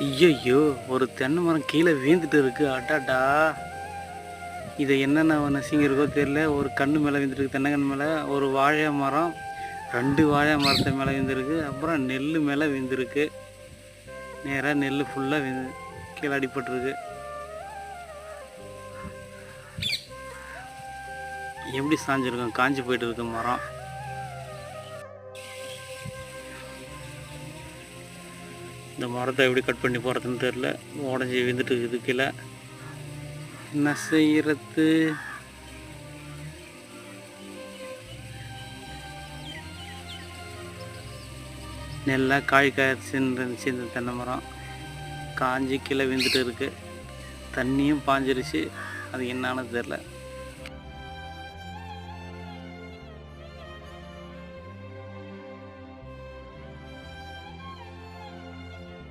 ஐயையோ! ஒரு தென்னை மரம் கீழே வீழ்ந்துட்டு இருக்கு. அடடா! இதை என்னென்ன நசுங்கியிருக்கோ தெரியல. ஒரு கன்று மேலே விழுந்துருக்கு, தென்னைக்கன்று மேலே. ஒரு வாழை மரம், 2 வாழை மரத்து மேலே விழுந்துருக்கு. அப்புறம் நெல் மேலே விழுந்துருக்கு. நேராக நெல் ஃபுல்லாக கீழே அடிபட்டுருக்கு. எப்படி சாஞ்சிருக்கும்? காஞ்சி போயிட்டு இருக்கு மரம். இந்த மரத்தை எப்படி கட் பண்ணி போகிறதுன்னு தெரில. உடஞ்சி விழுந்துட்டு இருக்குது கீழே. என்ன செய்யறது? நெல்லாக காய்ச்சிருந்துச்சு இந்த தென்னை மரம். காஞ்சி கீழே விழுந்துட்டு இருக்குது. தண்ணியும் பாஞ்சிருச்சு. அது என்னான்னு தெரில.